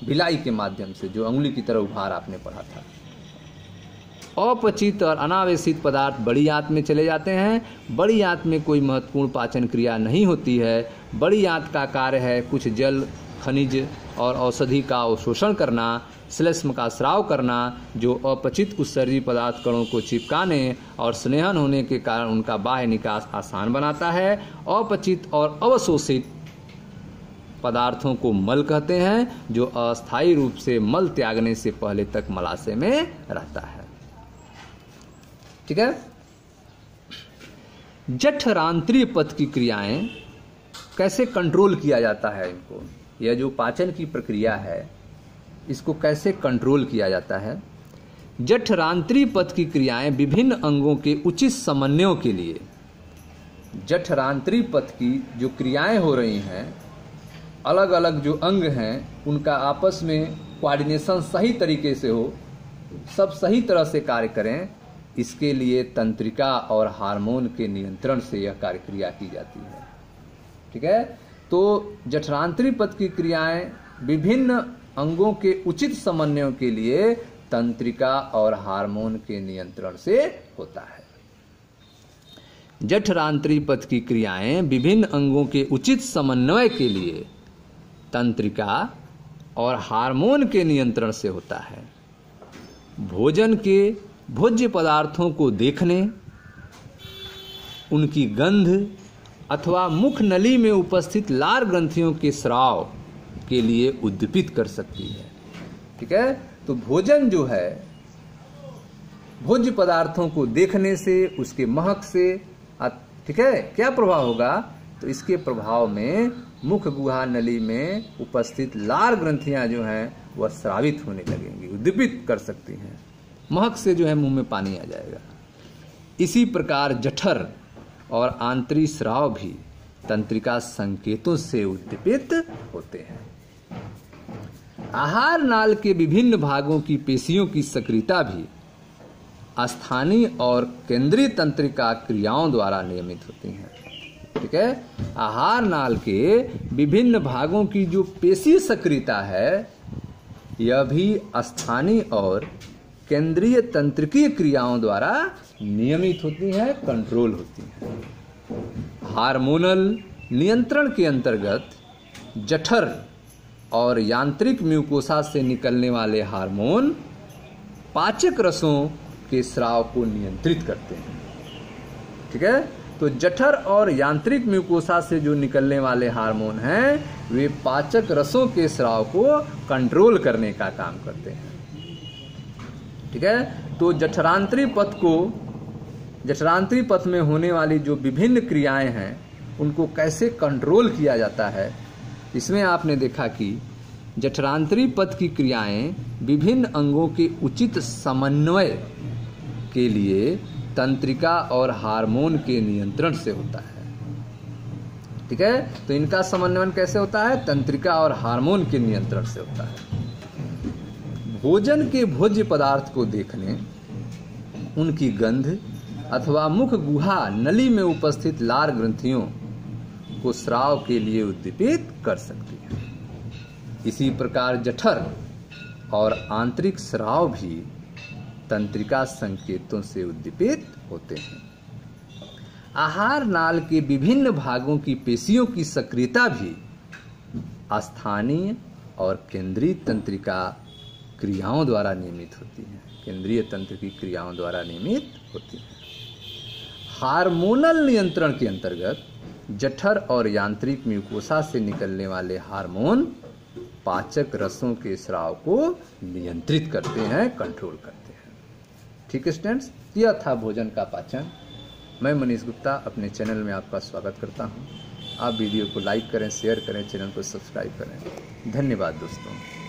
भिलाई के माध्यम से, जो अंगुली की तरह उभार आपने पढ़ा था। अपचित और अनावेशित पदार्थ बड़ी आंत में चले जाते हैं। बड़ी आंत में कोई महत्वपूर्ण पाचन क्रिया नहीं होती है। बड़ी आंत का कार्य है कुछ जल, खनिज और औषधि का अवशोषण करना, श्लेष्म का स्राव करना, जो अपचित उत्सर्जी पदार्थ कणों को चिपकाने और स्नेहन होने के कारण उनका बाह्य निकास आसान बनाता है। अपचित और अवशोषित पदार्थों को मल कहते हैं, जो अस्थायी रूप से मल त्यागने से पहले तक मलाशय में रहता है। ठीक है, जठरांत्रीय पथ की क्रियाएं कैसे कंट्रोल किया जाता है इनको, यह जो पाचन की प्रक्रिया है इसको कैसे कंट्रोल किया जाता है? जठरांत्रीय पथ की क्रियाएं विभिन्न अंगों के उचित समन्वय के लिए, जठरांत्रीय पथ की जो क्रियाएं हो रही हैं, अलग अलग जो अंग हैं उनका आपस में कोऑर्डिनेशन सही तरीके से हो, सब सही तरह से कार्य करें, इसके लिए तंत्रिका और हार्मोन के नियंत्रण से यह कार्य क्रिया की जाती है। ठीक है, तो जठरांत्रीय पथ की क्रियाएं विभिन्न अंगों के उचित समन्वय के लिए तंत्रिका और हार्मोन के नियंत्रण से होता है। जठरांत्रीय पथ की क्रियाएं विभिन्न अंगों के उचित समन्वय के लिए तंत्रिका और हार्मोन के नियंत्रण से होता है। भोजन के भोज्य पदार्थों को देखने, उनकी गंध अथवा मुख नली में उपस्थित लार ग्रंथियों के स्राव के लिए उद्दीपित कर सकती है। ठीक है, तो भोजन जो है, भोज्य पदार्थों को देखने से, उसके महक से, ठीक है, क्या प्रभाव होगा? तो इसके प्रभाव में मुख गुहा नली में उपस्थित लार ग्रंथियां जो हैं वह स्रावित होने लगेंगी, उद्दीपित कर सकती हैं। महक से जो है मुंह में पानी आ जाएगा। इसी प्रकार जठर और आंतरिक स्राव भी तंत्रिका संकेतों से उद्दीपित होते हैं। आहार नाल के विभिन्न भागों की पेशियों की सक्रियता भी स्थानीय और केंद्रीय तंत्रिका क्रियाओं द्वारा नियमित होती हैं। ठीक है, आहार नाल के विभिन्न भागों की जो पेशीय सक्रियता है यह भी स्थानीय और केंद्रीय तंत्रिकीय क्रियाओं द्वारा नियमित होती हैं, कंट्रोल होती हैं। हार्मोनल नियंत्रण के अंतर्गत जठर और यांत्रिक म्यूकोसा से निकलने वाले हार्मोन पाचक रसों के स्राव को नियंत्रित करते हैं। ठीक है, तो जठर और यांत्रिक म्यूकोसा से जो निकलने वाले हार्मोन हैं वे पाचक रसों के स्राव को कंट्रोल करने का काम करते हैं। ठीक है, तो जठरांत्रिय पथ में होने वाली जो विभिन्न क्रियाएं हैं उनको कैसे कंट्रोल किया जाता है, इसमें आपने देखा कि जठरांत्रिय पथ की क्रियाएं विभिन्न अंगों के उचित समन्वय के लिए तंत्रिका और हार्मोन के नियंत्रण से होता है। ठीक है। तो इनका समन्वयन कैसे होता है? तंत्रिका और हार्मोन के नियंत्रण से होता है। भोजन के भोज्य पदार्थ को देखने, उनकी गंध अथवा मुख गुहा नली में उपस्थित लार ग्रंथियों को स्राव के लिए उद्दीपित कर सकती है। इसी प्रकार जठर और आंतरिक स्राव भी तंत्रिका संकेतों से उद्दीपित होते हैं। आहार नाल के विभिन्न भागों की पेशियों की सक्रियता भी स्थानीय और केंद्रीय तंत्रिका क्रियाओं द्वारा नियमित होती है। केंद्रीय तंत्र की क्रियाओं द्वारा नियमित होती है। हार्मोनल नियंत्रण के अंतर्गत जठर और यांत्रिक म्यूकोसा से निकलने वाले हार्मोन पाचक रसों के स्राव को नियंत्रित करते हैं, कंट्रोल करते हैं। ठीक है स्टूडेंट्स, यह था भोजन का पाचन। मैं मनीष गुप्ता अपने चैनल में आपका स्वागत करता हूं। आप वीडियो को लाइक करें, शेयर करें, चैनल को सब्सक्राइब करें। धन्यवाद दोस्तों।